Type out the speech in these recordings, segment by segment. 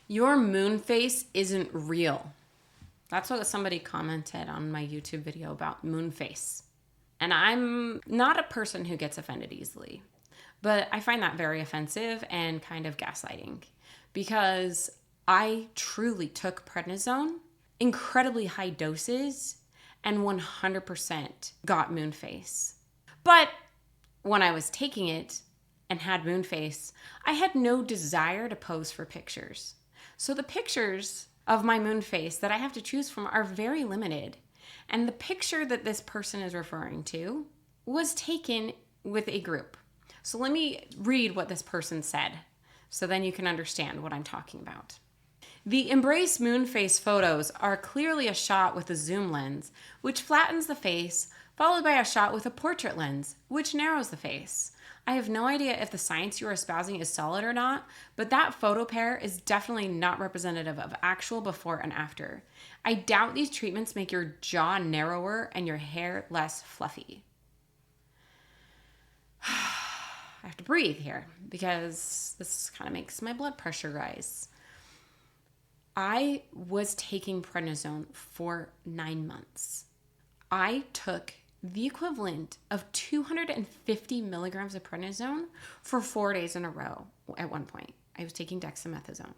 Your moon face isn't real. That's what somebody commented on my YouTube video about moon face. And I'm not a person who gets offended easily, but I find that very offensive and kind of gaslighting because I truly took prednisone, incredibly high doses, and 100% got moon face. But when I was taking it and had moon face, I had no desire to pose for pictures. So the pictures of my moon face that I have to choose from are very limited. And the picture that this person is referring to was taken with a group. So let me read what this person said so then you can understand what I'm talking about. The embrace moon face photos are clearly a shot with a zoom lens, which flattens the face, followed by a shot with a portrait lens, which narrows the face. I have no idea if the science you are espousing is solid or not, but that photo pair is definitely not representative of actual before and after. I doubt these treatments make your jaw narrower and your hair less fluffy. I have to breathe here because this kind of makes my blood pressure rise. I was taking prednisone for 9 months. I took the equivalent of 250 milligrams of prednisone for 4 days in a row at one point. I was taking dexamethasone.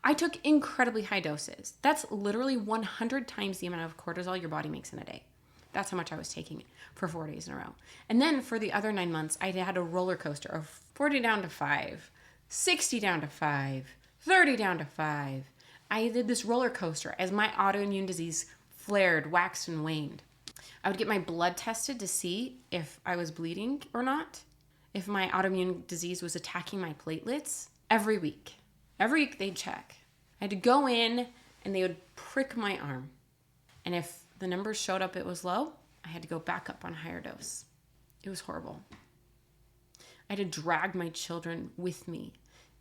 I took incredibly high doses. That's literally 100 times the amount of cortisol your body makes in a day. That's how much I was taking for 4 days in a row. And then for the other 9 months, I had a roller coaster of 40 down to 5, 60 down to 5, 30 down to 5. I did this roller coaster as my autoimmune disease flared, waxed, and waned. I would get my blood tested to see if I was bleeding or not, if my autoimmune disease was attacking my platelets every week. Every week they'd check. I had to go in and they would prick my arm. And if the numbers showed up it was low, I had to go back up on a higher dose. It was horrible. I had to drag my children with me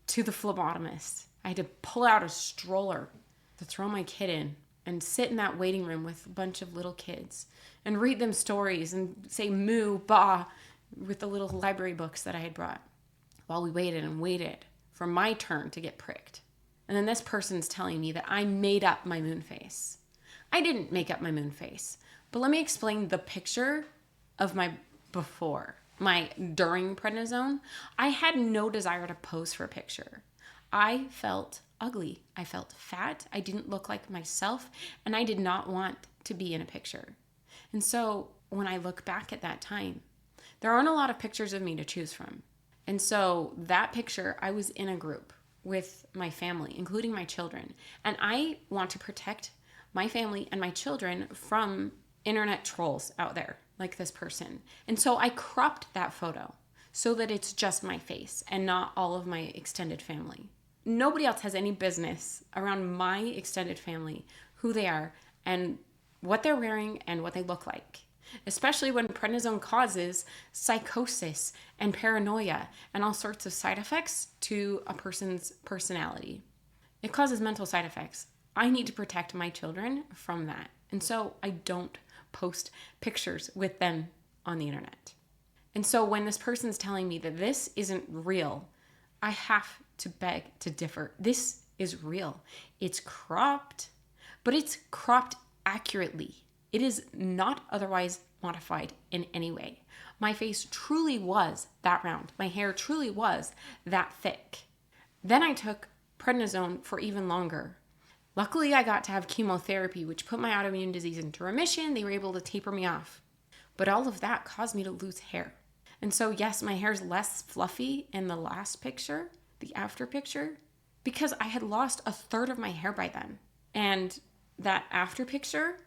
to the phlebotomist. I had to pull out a stroller to throw my kid in and sit in that waiting room with a bunch of little kids and read them stories and say moo, ba with the little library books that I had brought while we waited and waited for my turn to get pricked. And then this person's telling me that I made up my moon face. I didn't make up my moon face, but let me explain the picture of my before, my during prednisone. I had no desire to pose for a picture. I felt ugly. I felt fat. I didn't look like myself, and I did not want to be in a picture. And so when I look back at that time, there aren't a lot of pictures of me to choose from. And so that picture, I was in a group with my family, including my children. And I want to protect my family and my children from internet trolls out there like this person. And so I cropped that photo so that it's just my face and not all of my extended family. Nobody else has any business around my extended family, who they are and what they're wearing and what they look like, especially when prednisone causes psychosis and paranoia and all sorts of side effects to a person's personality. It causes mental side effects. I need to protect my children from that. And so I don't post pictures with them on the internet. And so when this person's telling me that this isn't real, I have to beg to differ. This is real. It's cropped, but it's cropped accurately. It is not otherwise modified in any way. My face truly was that round. My hair truly was that thick. Then I took prednisone for even longer. Luckily, I got to have chemotherapy, which put my autoimmune disease into remission. They were able to taper me off. But all of that caused me to lose hair. And so, yes, my hair's less fluffy in the last picture, the after picture, because I had lost a third of my hair by then. And that after picture,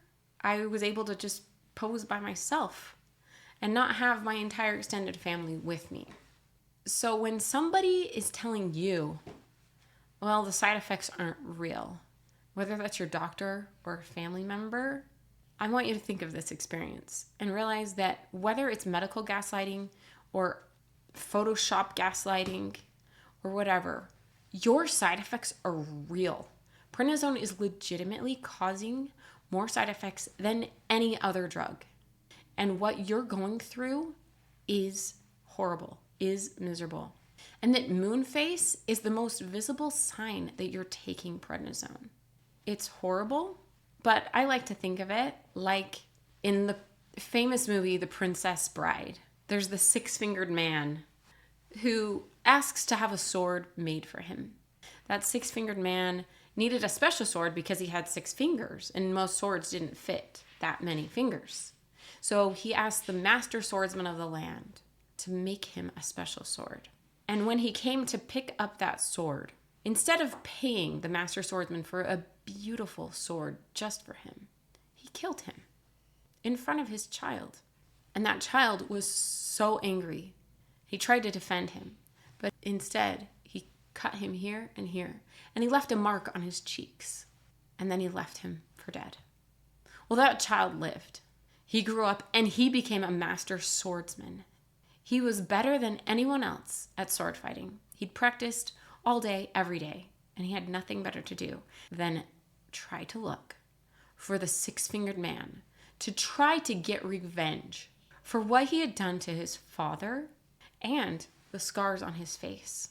I was able to just pose by myself and not have my entire extended family with me. So when somebody is telling you, well, the side effects aren't real, whether that's your doctor or a family member, I want you to think of this experience and realize that whether it's medical gaslighting or Photoshop gaslighting or whatever, your side effects are real. Prednisone is legitimately causing more side effects than any other drug. And what you're going through is horrible, is miserable. and that moon face is the most visible sign that you're taking prednisone. It's horrible, but I like to think of it like in the famous movie, The Princess Bride. There's the six-fingered man who asks to have a sword made for him. That six-fingered man needed a special sword because he had 6 fingers, and most swords didn't fit that many fingers. So he asked the master swordsman of the land to make him a special sword. And when he came to pick up that sword, instead of paying the master swordsman for a beautiful sword just for him, he killed him in front of his child. And that child was so angry. He tried to defend him, but instead he cut him here and here, and he left a mark on his cheeks, and then he left him for dead. Well, that child lived. He grew up and he became a master swordsman. He was better than anyone else at sword fighting. He'd practiced all day, every day, and he had nothing better to do than try to look for the six-fingered man, to try to get revenge for what he had done to his father and the scars on his face.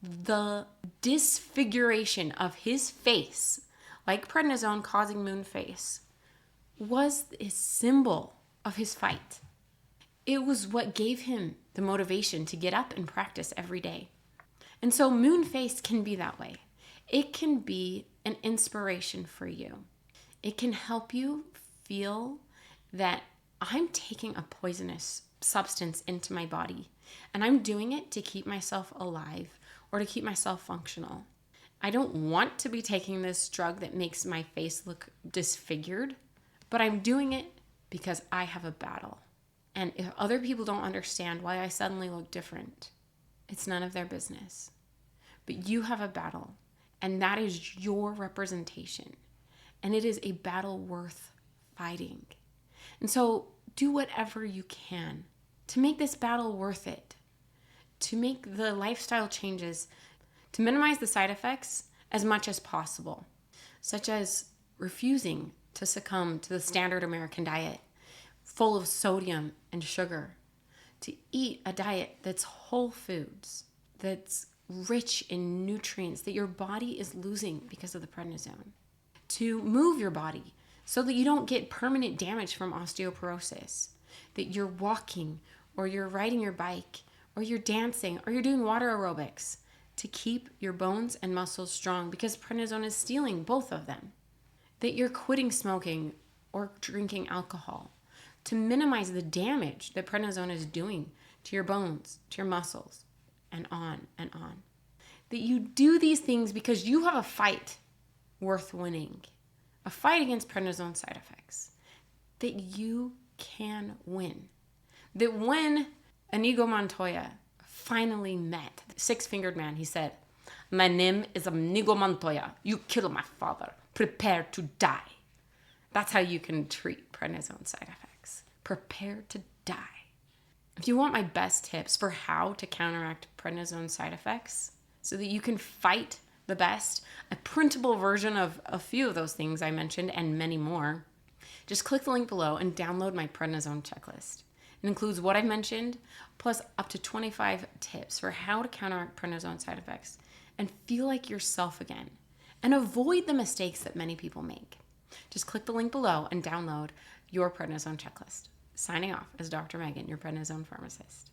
The disfiguration of his face, like prednisone causing moon face, was a symbol of his fight. It was what gave him the motivation to get up and practice every day. And so moon face can be that way. It can be an inspiration for you. It can help you feel that I'm taking a poisonous substance into my body, and I'm doing it to keep myself alive or to keep myself functional. I don't want to be taking this drug that makes my face look disfigured, but I'm doing it because I have a battle. And if other people don't understand why I suddenly look different, it's none of their business. But you have a battle, and that is your representation. And it is a battle worth fighting. And so do whatever you can to make this battle worth it, to make the lifestyle changes, to minimize the side effects as much as possible, such as refusing to succumb to the standard American diet, full of sodium and sugar, to eat a diet that's whole foods, that's rich in nutrients that your body is losing because of the prednisone, to move your body so that you don't get permanent damage from osteoporosis, that you're walking or you're riding your bike or you're dancing or you're doing water aerobics to keep your bones and muscles strong because prednisone is stealing both of them, that you're quitting smoking or drinking alcohol to minimize the damage that prednisone is doing to your bones, to your muscles, and on and on. That you do these things because you have a fight worth winning, a fight against prednisone side effects, that you can win. That when Inigo Montoya finally met the six-fingered man, he said, "My name is Inigo Montoya. You killed my father. Prepare to die." That's how you can treat prednisone side effects. Prepare to die. If you want my best tips for how to counteract prednisone side effects so that you can fight the best, a printable version of a few of those things I mentioned and many more, just click the link below and download my prednisone checklist. It includes what I've mentioned, plus up to 25 tips for how to counteract prednisone side effects and feel like yourself again and avoid the mistakes that many people make. Just click the link below and download your prednisone checklist. Signing off as Dr. Megan, your prednisone pharmacist.